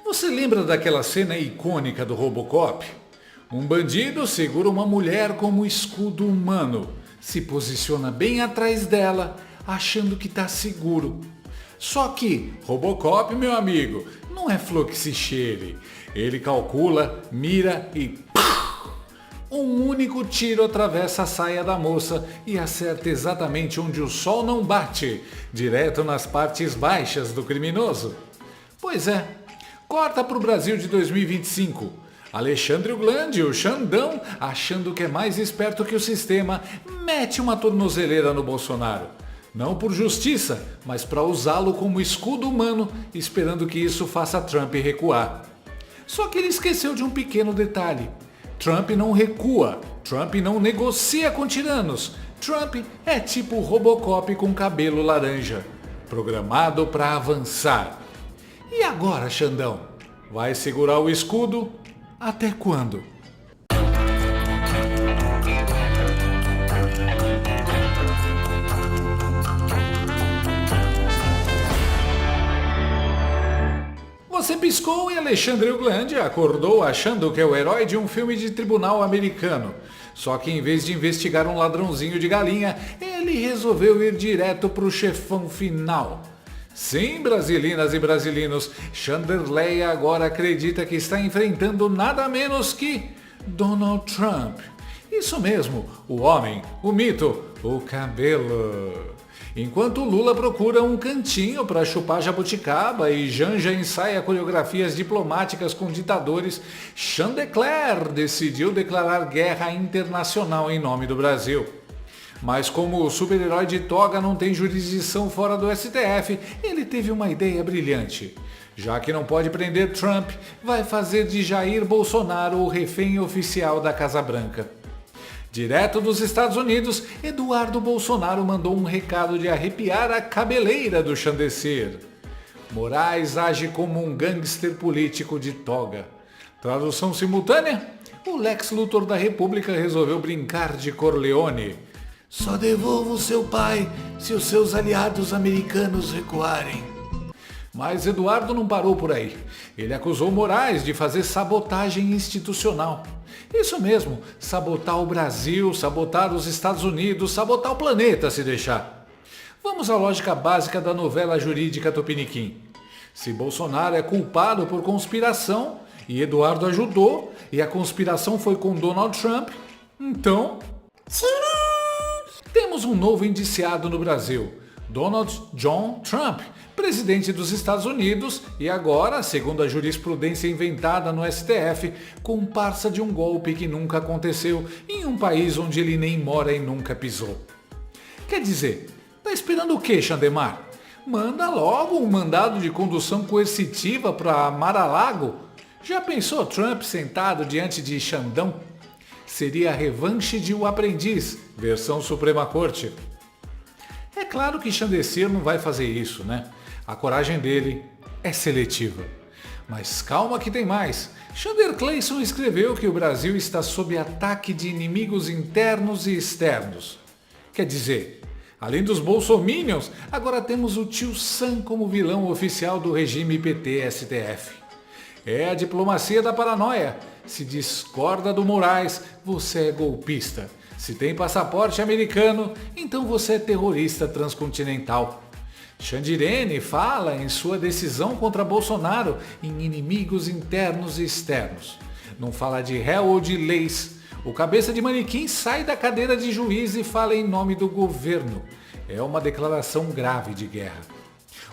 Você lembra daquela cena icônica do Robocop? Um bandido segura uma mulher como escudo humano, se posiciona bem atrás dela, achando que está seguro. Só que Robocop, meu amigo, não é flor que se cheire. Ele calcula, mira e um único tiro atravessa a saia da moça e acerta exatamente onde o sol não bate, direto nas partes baixas do criminoso. Pois é, corta para o Brasil de 2025. Alexandre Uglandi, o Xandão, achando que é mais esperto que o sistema, mete uma tornozeleira no Bolsonaro. Não por justiça, mas para usá-lo como escudo humano, esperando que isso faça Trump recuar. Só que ele esqueceu de um pequeno detalhe. Trump não recua, Trump não negocia com tiranos. Trump é tipo Robocop com cabelo laranja, programado para avançar. E agora, Xandão? Vai segurar o escudo? Até quando? Você piscou e Alexandre Uglandi acordou achando que é o herói de um filme de tribunal americano. Só que em vez de investigar um ladrãozinho de galinha, ele resolveu ir direto pro chefão final. Sim, brasilinas e brasilinos, Chanderley agora acredita que está enfrentando nada menos que Donald Trump. Isso mesmo, o homem, o mito, o cabelo. Enquanto Lula procura um cantinho para chupar jabuticaba e Janja ensaia coreografias diplomáticas com ditadores, Chanticleer decidiu declarar guerra internacional em nome do Brasil. Mas como o super-herói de toga não tem jurisdição fora do STF, ele teve uma ideia brilhante. Já que não pode prender Trump, vai fazer de Jair Bolsonaro o refém oficial da Casa Branca. Direto dos Estados Unidos, Eduardo Bolsonaro mandou um recado de arrepiar a cabeleira do chandecer. Moraes age como um gangster político de toga. Tradução simultânea? O Lex Luthor da República resolveu brincar de Corleone. Só devolvo seu pai se os seus aliados americanos recuarem. Mas Eduardo não parou por aí. Ele acusou Moraes de fazer sabotagem institucional. Isso mesmo, sabotar o Brasil, sabotar os Estados Unidos, sabotar o planeta se deixar. Vamos à lógica básica da novela jurídica Tupiniquim. Se Bolsonaro é culpado por conspiração e Eduardo ajudou e a conspiração foi com Donald Trump, então temos um novo indiciado no Brasil, Donald John Trump, presidente dos Estados Unidos e agora, segundo a jurisprudência inventada no STF, comparsa de um golpe que nunca aconteceu em um país onde ele nem mora e nunca pisou. Quer dizer, tá esperando o quê, Xandemar? Manda logo um mandado de condução coercitiva para Mar-a-Lago. Já pensou Trump sentado diante de Xandão? Seria a revanche de O Aprendiz, versão Suprema Corte. É claro que Chandecer não vai fazer isso, né? A coragem dele é seletiva. Mas calma que tem mais. Chander Clayson escreveu que o Brasil está sob ataque de inimigos internos e externos. Quer dizer, além dos bolsominions, agora temos o tio Sam como vilão oficial do regime PT-STF. É a diplomacia da paranoia. Se discorda do Moraes, você é golpista. Se tem passaporte americano, então você é terrorista transcontinental. Xandirene fala em sua decisão contra Bolsonaro em inimigos internos e externos. Não fala de réu ou de leis. O cabeça de manequim sai da cadeira de juiz e fala em nome do governo. É uma declaração grave de guerra.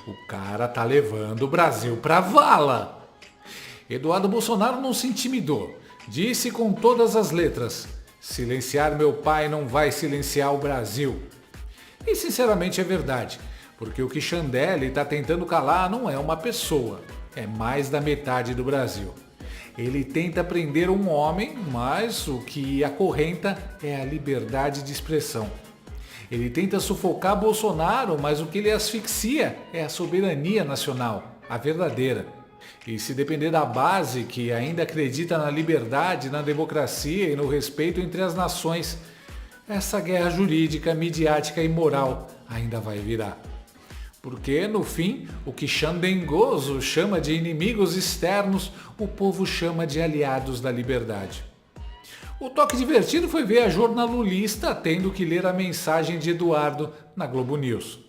O cara tá levando o Brasil pra vala. Eduardo Bolsonaro não se intimidou. Disse com todas as letras: silenciar meu pai não vai silenciar o Brasil. E sinceramente é verdade, porque o que Chandelle está tentando calar não é uma pessoa, é mais da metade do Brasil. Ele tenta prender um homem, mas o que acorrenta é a liberdade de expressão. Ele tenta sufocar Bolsonaro, mas o que ele asfixia é a soberania nacional, a verdadeira. E se depender da base que ainda acredita na liberdade, na democracia e no respeito entre as nações, essa guerra jurídica, midiática e moral ainda vai virar. Porque, no fim, o que Xandengoso chama de inimigos externos, o povo chama de aliados da liberdade. O toque divertido foi ver a jornalista tendo que ler a mensagem de Eduardo na Globo News.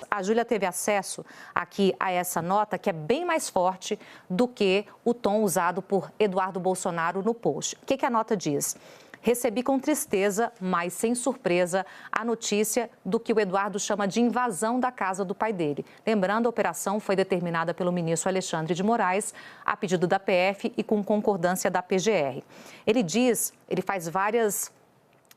A Júlia teve acesso aqui a essa nota que é bem mais forte do que o tom usado por Eduardo Bolsonaro no post. O que a nota diz? Recebi com tristeza, mas sem surpresa, a notícia do que o Eduardo chama de invasão da casa do pai dele. Lembrando, a operação foi determinada pelo ministro Alexandre de Moraes, a pedido da PF e com concordância da PGR. Ele faz várias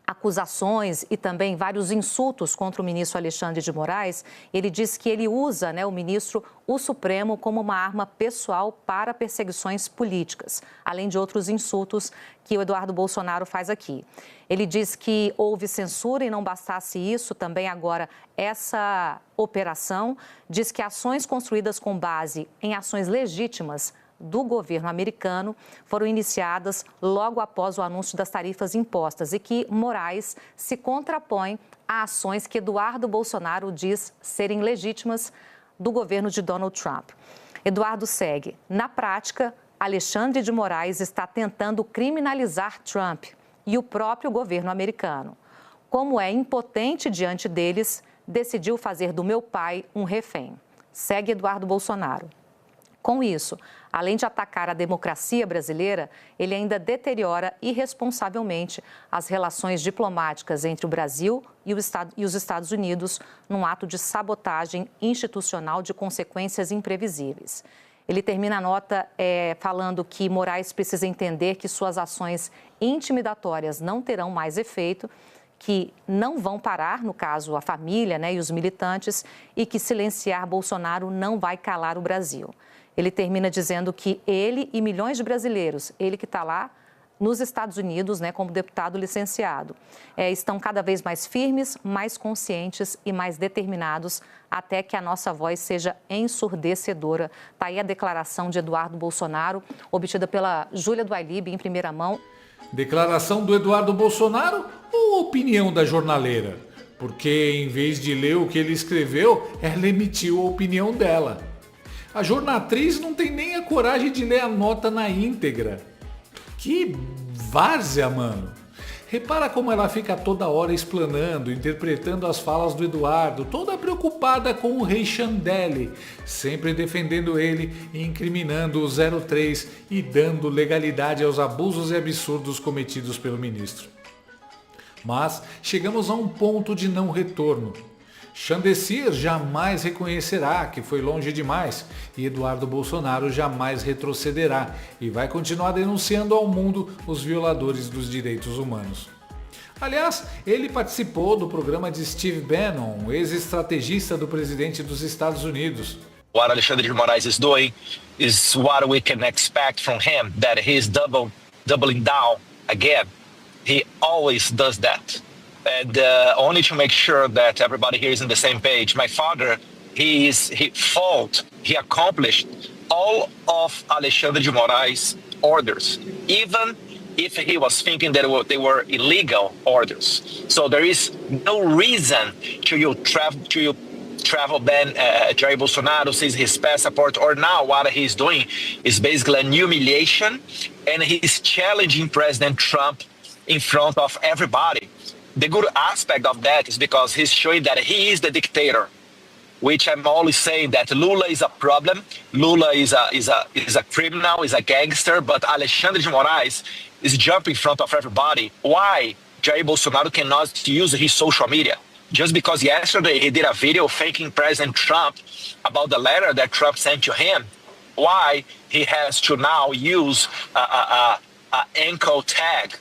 acusações e também vários insultos contra o ministro Alexandre de Moraes. Ele diz que ele usa, o ministro, o Supremo, como uma arma pessoal para perseguições políticas, além de outros insultos que o Eduardo Bolsonaro faz aqui. Ele diz que houve censura e não bastasse isso, também agora essa operação diz que ações construídas com base em ações legítimas do governo americano foram iniciadas logo após o anúncio das tarifas impostas e que Moraes se contrapõe a ações que Eduardo Bolsonaro diz serem legítimas do governo de Donald Trump. Eduardo segue. Na prática, Alexandre de Moraes está tentando criminalizar Trump e o próprio governo americano. Como é impotente diante deles, decidiu fazer do meu pai um refém. Segue Eduardo Bolsonaro. Com isso, além de atacar a democracia brasileira, ele ainda deteriora irresponsavelmente as relações diplomáticas entre o Brasil e os Estados Unidos num ato de sabotagem institucional de consequências imprevisíveis. Ele termina a nota falando que Moraes precisa entender que suas ações intimidatórias não terão mais efeito, que não vão parar, no caso, a família, e os militantes, e que silenciar Bolsonaro não vai calar o Brasil. Ele termina dizendo que ele e milhões de brasileiros, ele que está lá nos Estados Unidos, como deputado licenciado, estão cada vez mais firmes, mais conscientes e mais determinados até que a nossa voz seja ensurdecedora. Está aí a declaração de Eduardo Bolsonaro, obtida pela Júlia do Ailib em primeira mão. Declaração do Eduardo Bolsonaro ou opinião da jornaleira? Porque em vez de ler o que ele escreveu, ela emitiu a opinião dela. A jornatriz não tem nem a coragem de ler a nota na íntegra. Que várzea, mano! Repara como ela fica toda hora explanando, interpretando as falas do Eduardo, toda preocupada com o rei Chandelle, sempre defendendo ele e incriminando o 03 e dando legalidade aos abusos e absurdos cometidos pelo ministro. Mas chegamos a um ponto de não retorno. Chandecir jamais reconhecerá que foi longe demais e Eduardo Bolsonaro jamais retrocederá e vai continuar denunciando ao mundo os violadores dos direitos humanos. Aliás, ele participou do programa de Steve Bannon, ex-estrategista do presidente dos Estados Unidos. What Alexandre de Moraes is doing is what we can expect from him, that he's doubling down again. He always does that. And only to make sure that everybody here is on the same page. My father, he accomplished all of Alexandre de Moraes' orders, even if he was thinking that they were illegal orders. So there is no reason to travel ban Jair Bolsonaro, seize his passport, or now what he's doing is basically an humiliation, and he's challenging President Trump in front of everybody. The good aspect of that is because he's showing that he is the dictator, which I'm always saying that Lula is a problem. Lula is a criminal, is a gangster, but Alexandre de Moraes is jumping in front of everybody. Why Jair Bolsonaro cannot use his social media? Just because yesterday he did a video thanking President Trump about the letter that Trump sent to him. Why he has to now use a ankle tag?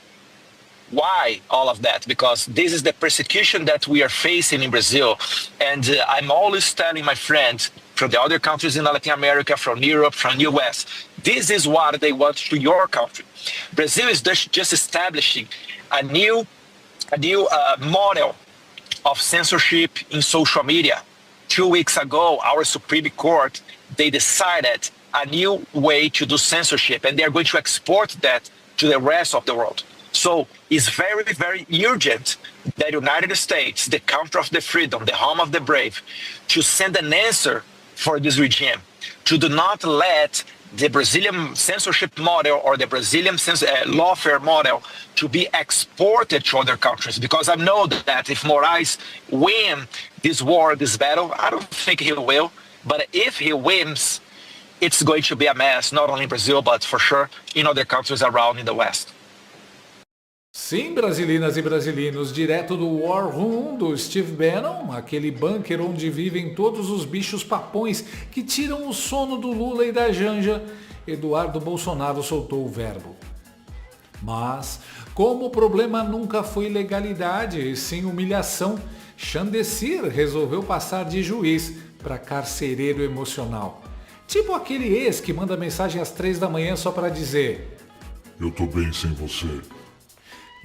Why all of that? Because this is the persecution that we are facing in Brazil. And I'm always telling my friends from the other countries in Latin America, from Europe, from US, this is what they want to your country. Brazil is just establishing a new model of censorship in social media. 2 weeks ago, our Supreme Court, they decided a new way to do censorship, and they're going to export that to the rest of the world. So it's very, very urgent that United States, the country of the freedom, the home of the brave, to send an answer for this regime, to do not let the Brazilian censorship model or the Brazilian lawfare model to be exported to other countries. Because I know that if Moraes win this war, this battle, I don't think he will, but if he wins, it's going to be a mess, not only in Brazil, but for sure in other countries around in the West. Sim, brasilinas e brasilinos, direto do War Room do Steve Bannon, aquele bunker onde vivem todos os bichos papões que tiram o sono do Lula e da Janja, Eduardo Bolsonaro soltou o verbo. Mas, como o problema nunca foi legalidade e sim humilhação, Chandecir resolveu passar de juiz para carcereiro emocional. Tipo aquele ex que manda mensagem às 3 da manhã só para dizer: "Eu tô bem sem você."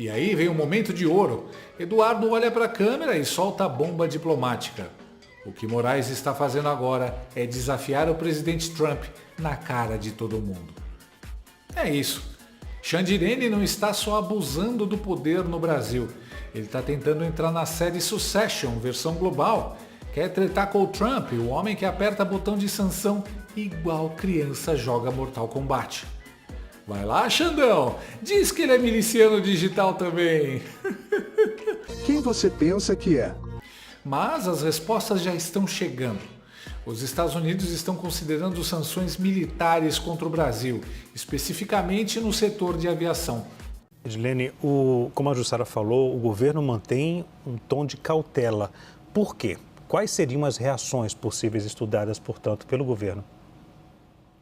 E aí vem um momento de ouro. Eduardo olha para a câmera e solta a bomba diplomática. O que Moraes está fazendo agora é desafiar o presidente Trump na cara de todo mundo. É isso. Xandirene não está só abusando do poder no Brasil. Ele está tentando entrar na série Succession, versão global. Quer tretar com o Trump, o homem que aperta botão de sanção igual criança joga Mortal Kombat. Vai lá, Xandão, diz que ele é miliciano digital também. Quem você pensa que é? Mas as respostas já estão chegando. Os Estados Unidos estão considerando sanções militares contra o Brasil, especificamente no setor de aviação. Edilene, como a Jussara falou, o governo mantém um tom de cautela. Por quê? Quais seriam as reações possíveis estudadas, portanto, pelo governo?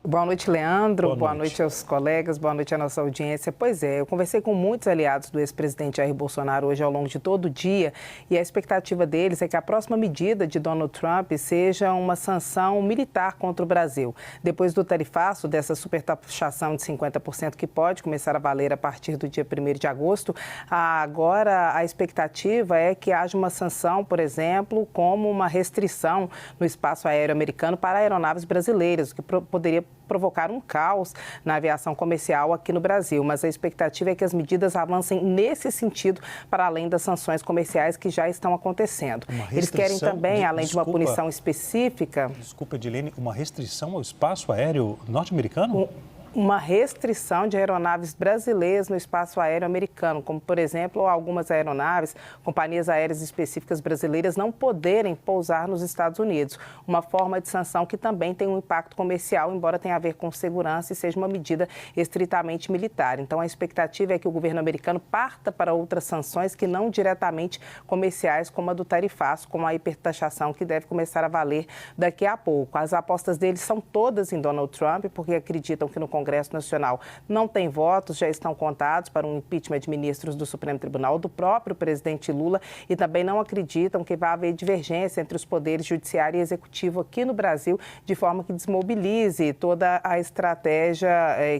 Boa noite, Leandro. Boa noite aos colegas, boa noite à nossa audiência. Pois é, eu conversei com muitos aliados do ex-presidente Jair Bolsonaro hoje ao longo de todo o dia e a expectativa deles é que a próxima medida de Donald Trump seja uma sanção militar contra o Brasil. Depois do tarifaço, dessa supertaxação de 50% que pode começar a valer a partir do dia 1º de agosto, agora a expectativa é que haja uma sanção, por exemplo, como uma restrição no espaço aéreo americano para aeronaves brasileiras, o que poderia provocar um caos na aviação comercial aqui no Brasil, mas a expectativa é que as medidas avancem nesse sentido para além das sanções comerciais que já estão acontecendo. Eles querem também, além de uma punição específica... Desculpa, Edilene, uma restrição ao espaço aéreo norte-americano? Uma restrição de aeronaves brasileiras no espaço aéreo americano, como, por exemplo, algumas aeronaves, companhias aéreas específicas brasileiras não poderem pousar nos Estados Unidos. Uma forma de sanção que também tem um impacto comercial, embora tenha a ver com segurança e seja uma medida estritamente militar. Então, a expectativa é que o governo americano parta para outras sanções que não diretamente comerciais, como a do tarifaço, como a hipertaxação, que deve começar a valer daqui a pouco. As apostas deles são todas em Donald Trump, porque acreditam que no Congresso Nacional não tem votos, já estão contados para um impeachment de ministros do Supremo Tribunal, do próprio presidente Lula, e também não acreditam que vai haver divergência entre os poderes judiciário e executivo aqui no Brasil, de forma que desmobilize toda a estratégia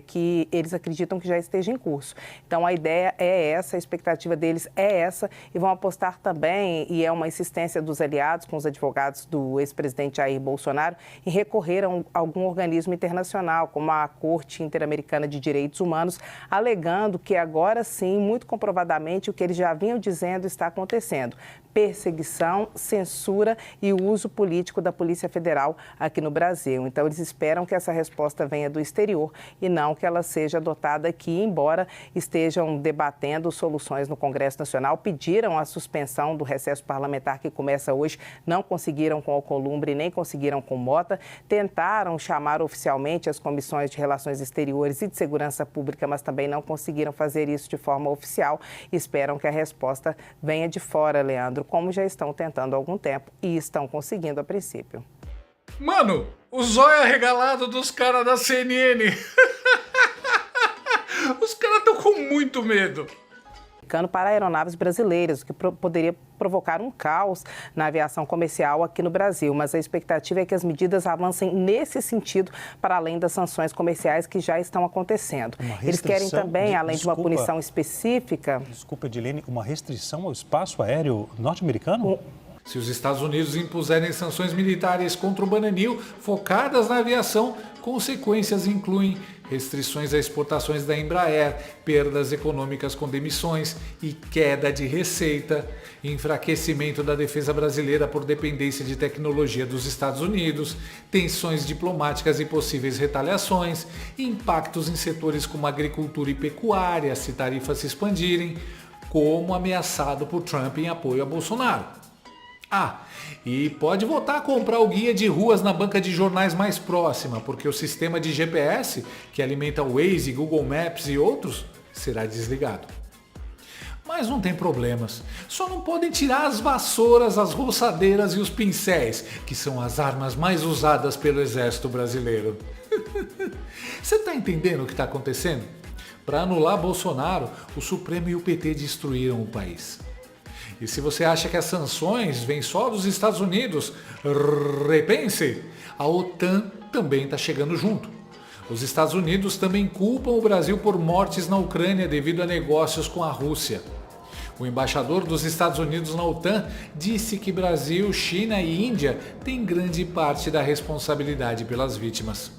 que eles acreditam que já esteja em curso. Então, a ideia é essa, a expectativa deles é essa, e vão apostar também, e é uma insistência dos aliados com os advogados do ex-presidente Jair Bolsonaro, em recorrer a algum organismo internacional, como a Corte Interamericana de Direitos Humanos, alegando que agora sim, muito comprovadamente, o que eles já vinham dizendo está acontecendo: perseguição, censura e uso político da Polícia Federal aqui no Brasil. Então, eles esperam que essa resposta venha do exterior e não que ela seja adotada aqui, embora estejam debatendo soluções no Congresso Nacional, pediram a suspensão do recesso parlamentar que começa hoje, não conseguiram com Alcolumbre nem conseguiram com Mota, tentaram chamar oficialmente as comissões de Relações Exteriores e de Segurança Pública, mas também não conseguiram fazer isso de forma oficial. Esperam que a resposta venha de fora, Leandro, como já estão tentando há algum tempo e estão conseguindo a princípio. Mano, o zóio arregalado dos caras da CNN. Os caras estão com muito medo. Para aeronaves brasileiras, o que poderia provocar um caos na aviação comercial aqui no Brasil. Mas a expectativa é que as medidas avancem nesse sentido para além das sanções comerciais que já estão acontecendo. Eles querem também, além de uma punição específica... Desculpa, Edilene, uma restrição ao espaço aéreo norte-americano? Se os Estados Unidos impuserem sanções militares contra o Bananil focadas na aviação, consequências incluem restrições a exportações da Embraer, perdas econômicas com demissões e queda de receita, enfraquecimento da defesa brasileira por dependência de tecnologia dos Estados Unidos, tensões diplomáticas e possíveis retaliações, impactos em setores como agricultura e pecuária se tarifas se expandirem, como ameaçado por Trump em apoio a Bolsonaro. E pode voltar a comprar o guia de ruas na banca de jornais mais próxima, porque o sistema de GPS, que alimenta o Waze, Google Maps e outros, será desligado. Mas não tem problemas, só não podem tirar as vassouras, as roçadeiras e os pincéis, que são as armas mais usadas pelo exército brasileiro. Você está entendendo o que está acontecendo? Para anular Bolsonaro, o Supremo e o PT destruíram o país. E se você acha que as sanções vêm só dos Estados Unidos, repense, a OTAN também está chegando junto. Os Estados Unidos também culpam o Brasil por mortes na Ucrânia devido a negócios com a Rússia. O embaixador dos Estados Unidos na OTAN disse que Brasil, China e Índia têm grande parte da responsabilidade pelas vítimas.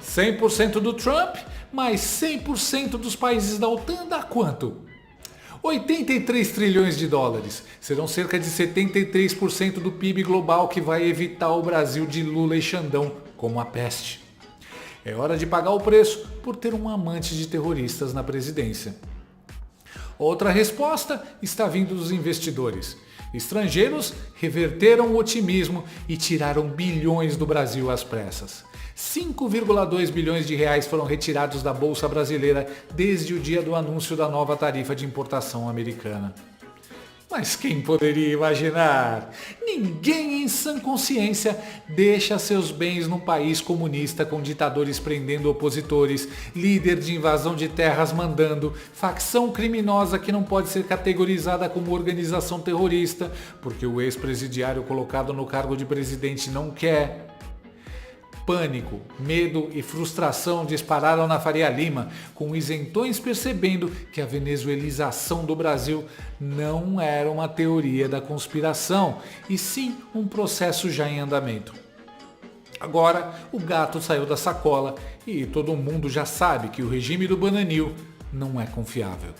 100% do Trump, mais 100% dos países da OTAN dá quanto? 83 trilhões de dólares. Serão cerca de 73% do PIB global que vai evitar o Brasil de Lula e Xandão como a peste. É hora de pagar o preço por ter um amante de terroristas na presidência. Outra resposta está vindo dos investidores. Estrangeiros reverteram o otimismo e tiraram bilhões do Brasil às pressas. 5,2 bilhões de reais foram retirados da Bolsa Brasileira desde o dia do anúncio da nova tarifa de importação americana. Mas quem poderia imaginar? Ninguém em sã consciência deixa seus bens num país comunista com ditadores prendendo opositores, líder de invasão de terras mandando, facção criminosa que não pode ser categorizada como organização terrorista, porque o ex-presidiário colocado no cargo de presidente não quer. Pânico, medo e frustração dispararam na Faria Lima, com isentões percebendo que a venezuelização do Brasil não era uma teoria da conspiração, e sim um processo já em andamento. Agora, o gato saiu da sacola e todo mundo já sabe que o regime do Bananil não é confiável.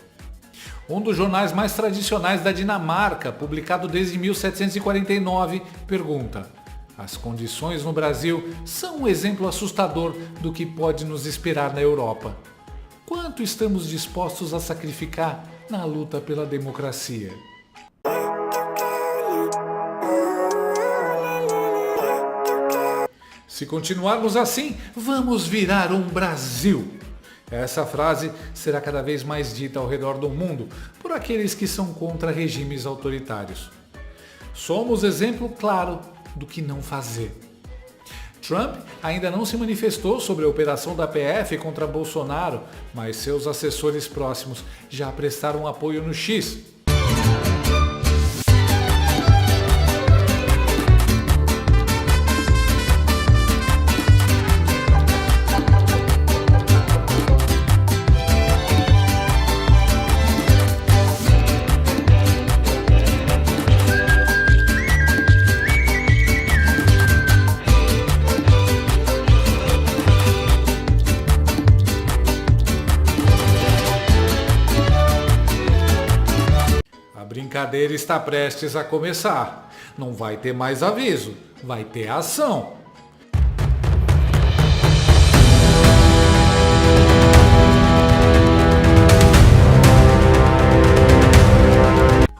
Um dos jornais mais tradicionais da Dinamarca, publicado desde 1749, pergunta: as condições no Brasil são um exemplo assustador do que pode nos esperar na Europa. Quanto estamos dispostos a sacrificar na luta pela democracia? Se continuarmos assim, vamos virar um Brasil. Essa frase será cada vez mais dita ao redor do mundo por aqueles que são contra regimes autoritários. Somos exemplo claro do que não fazer. Trump ainda não se manifestou sobre a operação da PF contra Bolsonaro, mas seus assessores próximos já prestaram apoio no X. A brincadeira está prestes a começar. Não vai ter mais aviso, vai ter ação.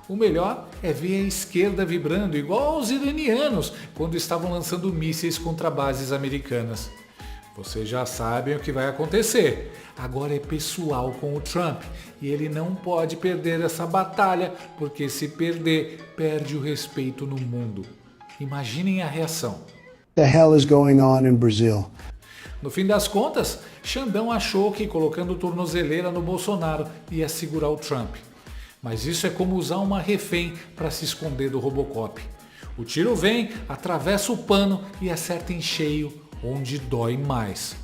O melhor é ver a esquerda vibrando igual aos iranianos quando estavam lançando mísseis contra bases americanas. Vocês já sabem o que vai acontecer. Agora é pessoal com o Trump e ele não pode perder essa batalha, porque se perder, perde o respeito no mundo. Imaginem a reação. The hell is going on in Brazil? No fim das contas, Xandão achou que colocando tornozeleira no Bolsonaro ia segurar o Trump. Mas isso é como usar uma refém para se esconder do Robocop. O tiro vem, atravessa o pano e acerta em cheio, onde dói mais.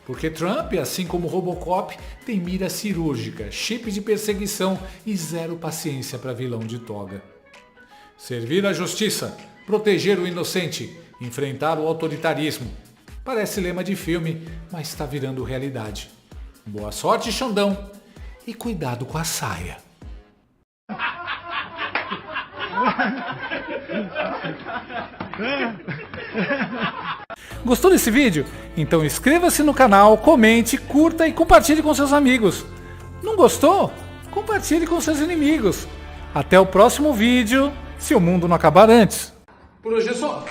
Porque Trump, assim como Robocop, tem mira cirúrgica, chip de perseguição e zero paciência para vilão de toga. Servir a justiça, proteger o inocente, enfrentar o autoritarismo. Parece lema de filme, mas está virando realidade. Boa sorte, Xandão. E cuidado com a saia. Gostou desse vídeo? Então inscreva-se no canal, comente, curta e compartilhe com seus amigos. Não gostou? Compartilhe com seus inimigos. Até o próximo vídeo, se o mundo não acabar antes. Por hoje é só.